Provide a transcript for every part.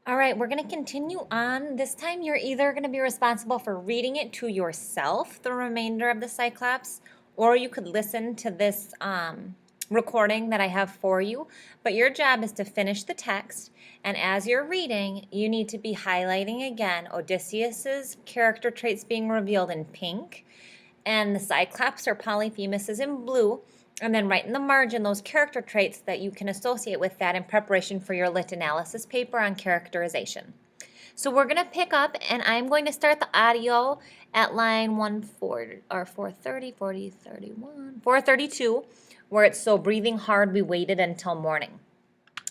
All right, we're going to continue on. This time, you're either going to be responsible for reading it to yourself, the remainder of the Cyclops, or you could listen to this recording that I have for you. But your job is to finish the text, and as you're reading, you need to be highlighting again Odysseus's character traits being revealed in pink, and the Cyclops or Polyphemus is in blue. And then write in the margin those character traits that you can associate with that in preparation for your lit analysis paper on characterization. So we're going to pick up, and I'm going to start the audio at line 430, 40, 31, 432, where it's so breathing hard we waited until morning.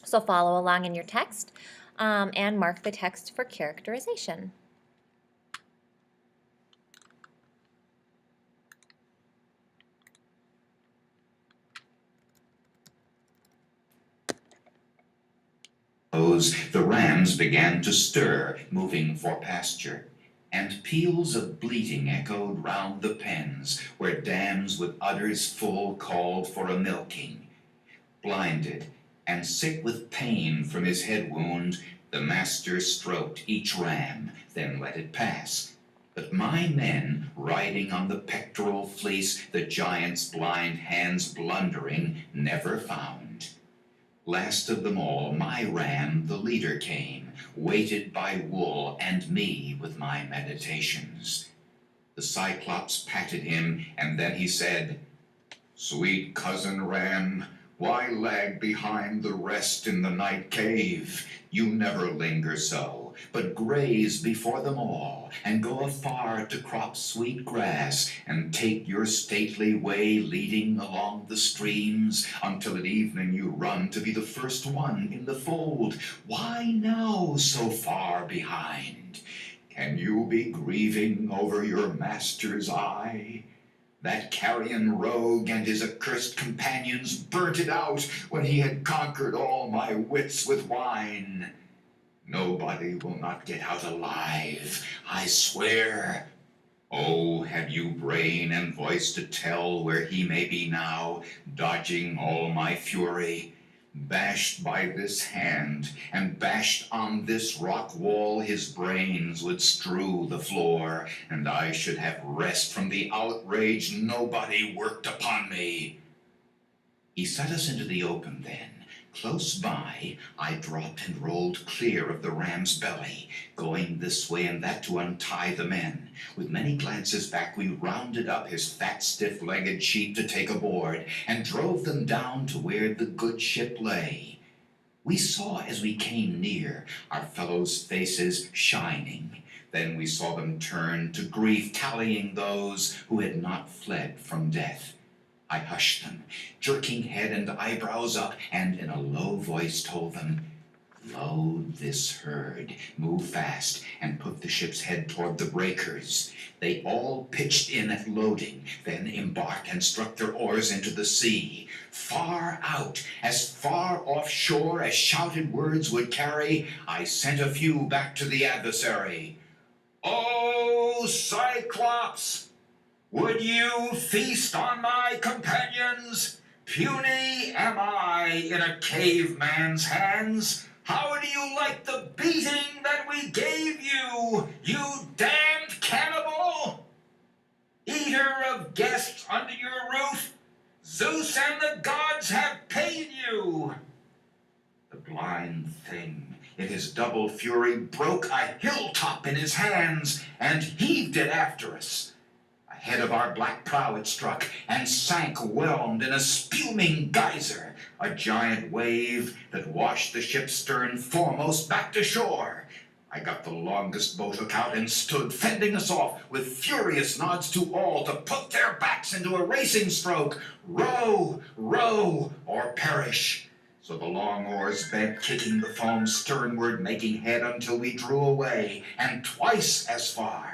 So follow along in your text and mark the text for characterization. The rams began to stir, moving for pasture, and peals of bleating echoed round the pens, where dams with udders full called for a milking. Blinded and sick with pain from his head wound, the master stroked each ram, then let it pass. But my men, riding on the pectoral fleece, the giant's blind hands blundering, never found. Last of them all, my ram, the leader, came, weighted by wool and me with my meditations. The Cyclops patted him, and then he said, "Sweet cousin ram, why lag behind the rest in the night cave? You never linger so, but graze before them all, and go afar to crop sweet grass, and take your stately way leading along the streams, until at evening you run to be the first one in the fold. Why now so far behind? Can you be grieving over your master's eye? That carrion rogue and his accursed companions burnt it out when he had conquered all my wits with wine. Nobody will not get out alive, I swear. Oh, have you brain and voice to tell where he may be now, dodging all my fury? Bashed by this hand, and bashed on this rock wall, his brains would strew the floor, and I should have rest from the outrage nobody worked upon me. He set us into the open then. Close by, I dropped and rolled clear of the ram's belly, going this way and that to untie the men. With many glances back, we rounded up his fat, stiff-legged sheep to take aboard, and drove them down to where the good ship lay. We saw as we came near our fellows' faces shining. Then we saw them turn to grief, tallying those who had not fled from death. I hushed them, jerking head and eyebrows up, and in a low voice told them, "Load this herd, move fast, and put the ship's head toward the breakers." They all pitched in at loading, then embarked and struck their oars into the sea. Far out, as far offshore as shouted words would carry, I sent a few back to the adversary. "O Cyclops! Would you feast on my companions? Puny am I in a caveman's hands. How do you like the beating that we gave you, you damned cannibal? Eater of guests under your roof, Zeus and the gods have paid you." The blind thing, in his double fury, broke a hilltop in his hands and heaved it after us. Ahead of our black prow it struck, and sank whelmed in a spuming geyser, a giant wave that washed the ship's stern foremost back to shore. I got the longest boat hook out and stood fending us off, with furious nods to all to put their backs into a racing stroke. Row, row, or perish. So the long oars bent, kicking the foam sternward, making head until we drew away, and twice as far.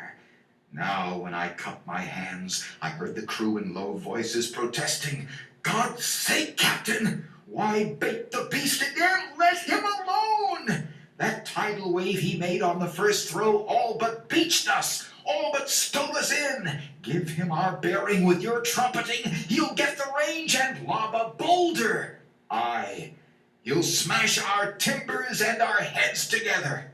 Now, when I cupped my hands, I heard the crew in low voices protesting, "God's sake, Captain, why bait the beast again? Let him alone! That tidal wave he made on the first throw all but beached us, all but stove us in. Give him our bearing with your trumpeting, he'll get the range and lob a boulder. Aye, You'll smash our timbers and our heads together.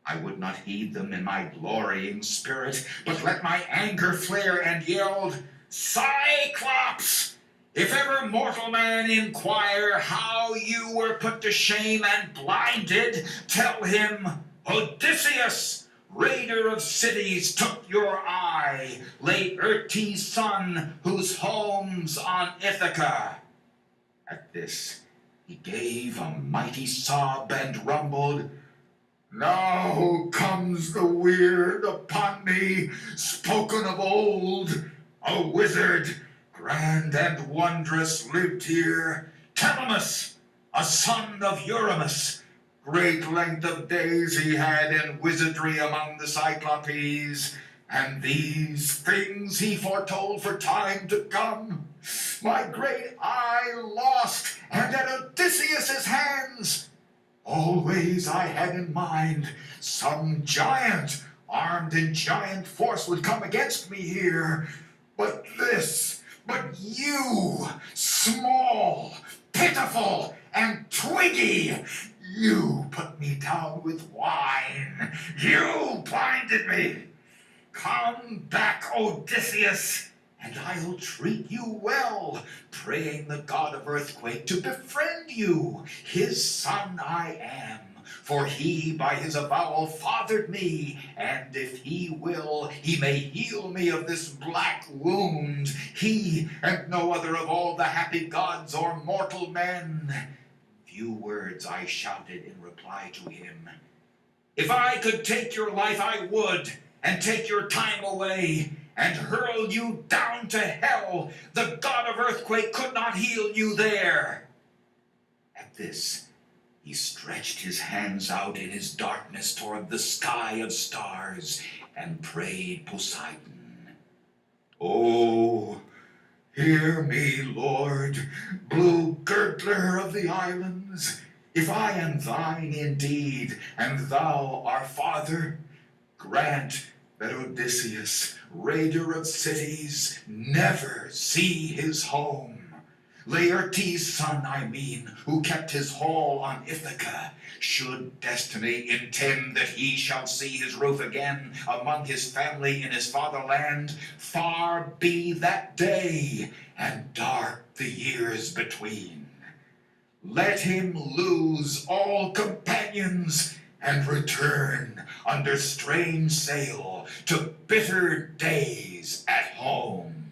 I would not heed them in my glorying spirit, but let my anger flare and yelled, Cyclops! If ever mortal man inquire how you were put to shame and blinded, tell him, Odysseus, raider of cities, took your eye, Laertes' son, whose home's on Ithaca. At this he gave a mighty sob and rumbled, Now comes the weird upon me, spoken of old. A wizard, grand and wondrous, lived here. Telemus, a son of Eurymus. Great length of days he had in wizardry among the Cyclopes, and these things he foretold for time to come. My great eye lost, and at Odysseus' hands. Always I had in mind some giant, armed in giant force, would come against me here. But you, small, pitiful, and twiggy, you put me down with wine. You blinded me. Come back, Odysseus, and I'll treat you well, praying the god of earthquake to befriend you. His son I am, for he by his avowal fathered me, and if he will, he may heal me of this black wound, he and no other of all the happy gods or mortal men. Few words I shouted in reply to him. If I could take your life, I would, and take your time away, and hurl you down to hell. The god of earthquake could not heal you there. At this, he stretched his hands out in his darkness toward the sky of stars and prayed Poseidon. Oh, hear me, Lord, blue girdler of the islands. If I am thine indeed, and thou our father, grant that Odysseus, raider of cities, never see his home. Laertes' son, I mean, who kept his hall on Ithaca, should destiny intend that he shall see his roof again among his family in his fatherland, far be that day, and dark the years between. Let him lose all companions and return under strange sail to bitter days at home.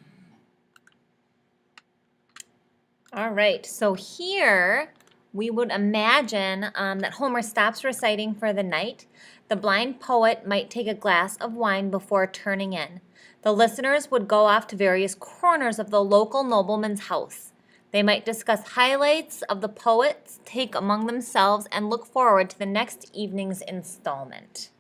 All right, so here we would imagine that Homer stops reciting for the night. The blind poet might take a glass of wine before turning in. The listeners would go off to various corners of the local nobleman's house. They might discuss highlights of the poet's take among themselves and look forward to the next evening's installment.